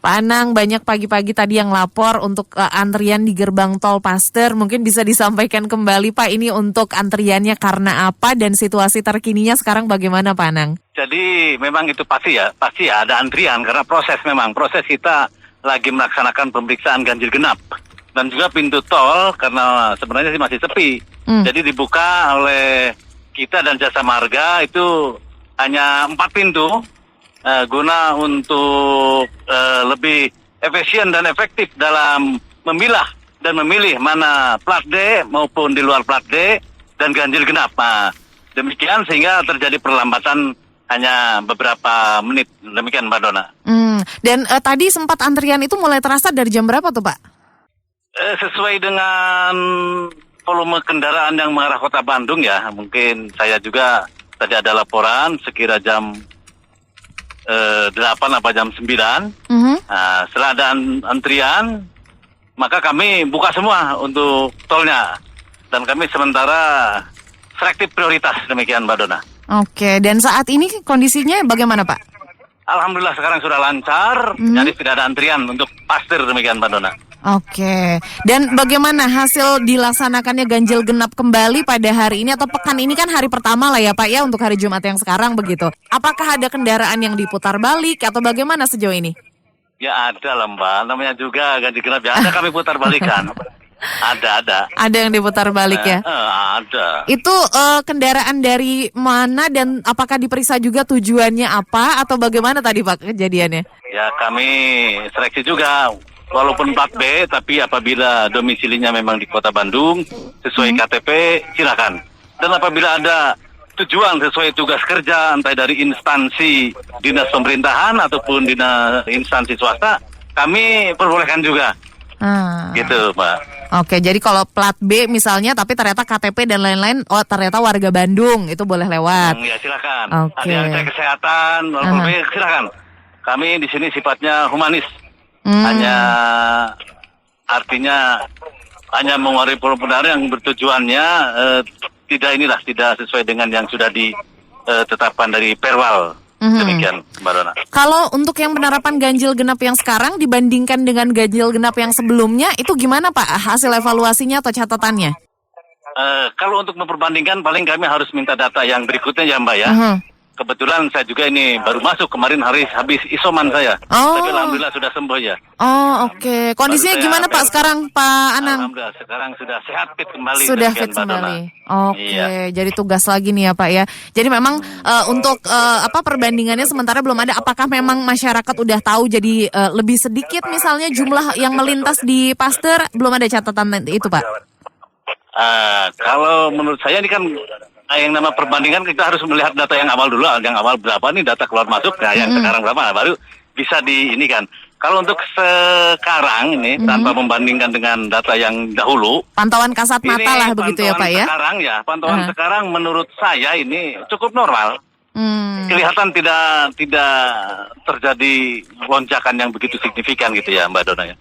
Pak Anang, banyak pagi-pagi tadi yang lapor untuk antrian di gerbang tol Paster. Mungkin bisa disampaikan kembali Pak, ini untuk antriannya karena apa dan situasi terkininya sekarang bagaimana Pak Anang? Jadi memang itu pasti ya ada antrian karena proses kita lagi melaksanakan pemeriksaan ganjil genap. Dan juga pintu tol karena sebenarnya sih masih sepi. Jadi dibuka oleh kita dan Jasa Marga itu hanya 4 pintu. Guna untuk lebih efisien dan efektif dalam memilah dan memilih mana plat D maupun di luar plat D dan ganjil genap. Demikian sehingga terjadi perlambatan hanya beberapa menit. Demikian Mbak Dona. Dan tadi sempat antrian itu mulai terasa dari jam berapa tuh Pak? Sesuai dengan volume kendaraan yang mengarah kota Bandung ya. Mungkin saya juga tadi ada laporan sekira jam 8 apa jam 9. Setelah ada antrian, maka kami buka semua untuk tolnya. Dan kami sementara selektif prioritas, demikian Mbak Dona. Oke, dan saat ini kondisinya bagaimana Pak? Alhamdulillah sekarang sudah lancar, jadi tidak ada antrian untuk Paster, demikian Mbak Dona. Oke, dan bagaimana hasil dilaksanakannya ganjil genap kembali pada hari ini atau pekan ini kan hari pertama lah ya Pak ya untuk hari Jumat yang sekarang begitu. Apakah ada kendaraan yang diputar balik atau bagaimana sejauh ini? Ya ada lah Mbak, namanya juga ganjil genap ya, ada kami putar balikan. Ada. Ada yang diputar balik ya? Ada. Itu kendaraan dari mana dan apakah diperiksa juga tujuannya apa atau bagaimana tadi Pak kejadiannya? Ya kami seleksi juga. Walaupun plat B, tapi apabila domisilinya memang di Kota Bandung, sesuai KTP, silakan. Dan apabila ada tujuan sesuai tugas kerja, entah dari instansi dinas pemerintahan ataupun instansi swasta, kami perbolehkan juga. Gitu, Pak. Oke, jadi kalau plat B misalnya, tapi ternyata KTP dan lain-lain, ternyata warga Bandung, itu boleh lewat. Ya, silakan. Oke. Ada yang cek kesehatan, silakan. Kami di sini sifatnya humanis. Hanya mengeluarkan formulir yang bertujuannya tidak sesuai dengan yang sudah ditetapkan dari Perwal. Demikian Mbak Dona. Kalau untuk yang penerapan ganjil genap yang sekarang dibandingkan dengan ganjil genap yang sebelumnya, itu gimana Pak hasil evaluasinya atau catatannya? Kalau untuk memperbandingkan paling kami harus minta data yang berikutnya ya Mbak ya. Kebetulan saya juga ini baru masuk kemarin habis isoman saya. Tapi alhamdulillah sudah sembuh ya. Oke. Kondisinya gimana Pak sekarang Pak Anang? Alhamdulillah sekarang sudah sehat fit kembali. Sudah fit kembali. Oke, iya. Jadi tugas lagi nih ya Pak ya. Jadi memang untuk perbandingannya sementara belum ada. Apakah memang masyarakat udah tahu jadi lebih sedikit misalnya jumlah yang melintas di Paster? Belum ada catatan itu Pak? Kalau menurut saya ini kan yang nama perbandingan kita harus melihat data yang awal dulu. Yang awal berapa nih data keluar masuk, yang sekarang berapa, baru bisa ini kan. Kalau untuk sekarang ini tanpa membandingkan dengan data yang dahulu, pantauan kasat mata lah begitu ya Pak ya? Pantauan sekarang menurut saya ini cukup normal. Kelihatan tidak terjadi lonjakan yang begitu signifikan gitu ya Mbak Dona ya.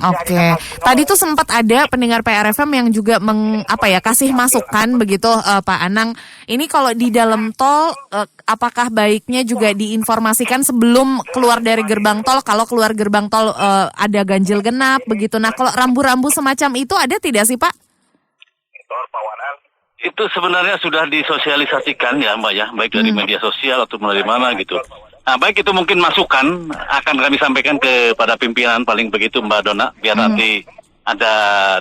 Oke. Tadi tuh sempat ada pendengar PRFM yang juga kasih masukan begitu Pak Anang. Ini kalau di dalam tol apakah baiknya juga diinformasikan sebelum keluar dari gerbang tol, kalau keluar gerbang tol ada ganjil genap begitu. Nah, kalau rambu-rambu semacam itu ada tidak sih Pak? Itu sebenarnya sudah disosialisasikan ya Mbak ya, baik dari media sosial atau dari mana gitu. Nah, baik itu mungkin masukan akan kami sampaikan kepada pimpinan paling begitu Mbak Dona, biar nanti ada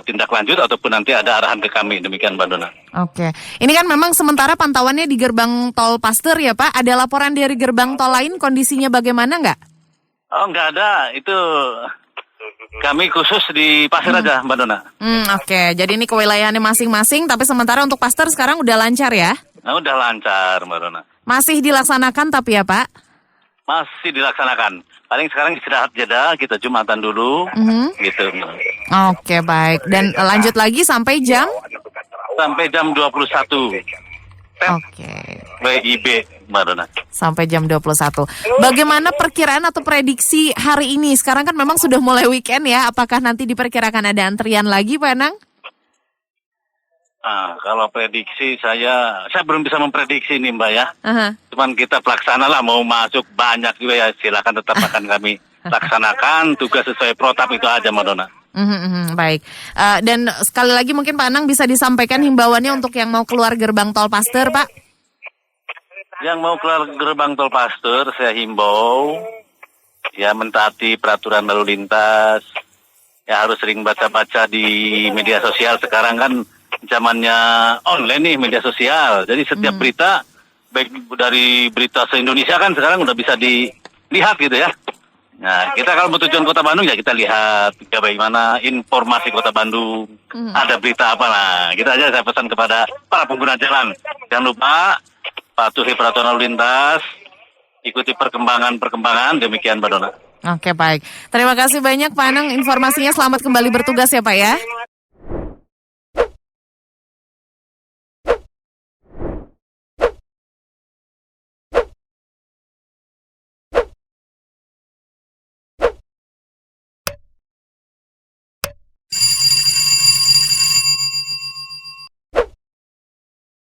tindak lanjut ataupun nanti ada arahan ke kami, demikian Mbak Dona. Oke, ini kan memang sementara pantauannya di gerbang tol Paster ya Pak, ada laporan dari gerbang tol lain kondisinya bagaimana nggak? Oh nggak ada, itu kami khusus di Paster aja Mbak Dona. Oke, jadi ini kewilayahannya masing-masing, tapi sementara untuk Paster sekarang udah lancar ya? Nah, udah lancar Mbak Dona. Masih dilaksanakan tapi ya Pak? Masih dilaksanakan. Paling sekarang istirahat jeda, kita Jumatan dulu, gitu. Oke, baik. Dan lanjut lagi sampai jam? Sampai jam 21. Oke. WIB, Mbak Dona. Sampai jam 21. Bagaimana perkiraan atau prediksi hari ini? Sekarang kan memang sudah mulai weekend ya. Apakah nanti diperkirakan ada antrian lagi, Pak Anang? Kalau prediksi saya belum bisa memprediksi nih Mbak ya. Cuman kita pelaksana lah, mau masuk banyak juga ya silakan tetap akan kami laksanakan tugas sesuai protap itu aja, Mbak Dona. Baik. Dan sekali lagi mungkin Pak Anang bisa disampaikan himbauannya untuk yang mau keluar gerbang tol Paster, Pak. Yang mau keluar gerbang tol Paster, saya himbau ya mentaati peraturan lalu lintas. Ya harus sering baca-baca di media sosial. Sekarang kan zamannya online nih media sosial. Jadi setiap berita, baik dari berita se-Indonesia kan sekarang udah bisa dilihat gitu ya. Nah, kita kalau mau tujuan Kota Bandung ya kita lihat ya bagaimana informasi Kota Bandung. Ada berita apa lah. Kita aja saya pesan kepada para pengguna jalan. Jangan lupa patuhi peraturan lalu lintas, ikuti perkembangan. Demikian, Mbak Dona. Oke, baik. Terima kasih banyak Pak Anang informasinya. Selamat kembali bertugas ya Pak ya.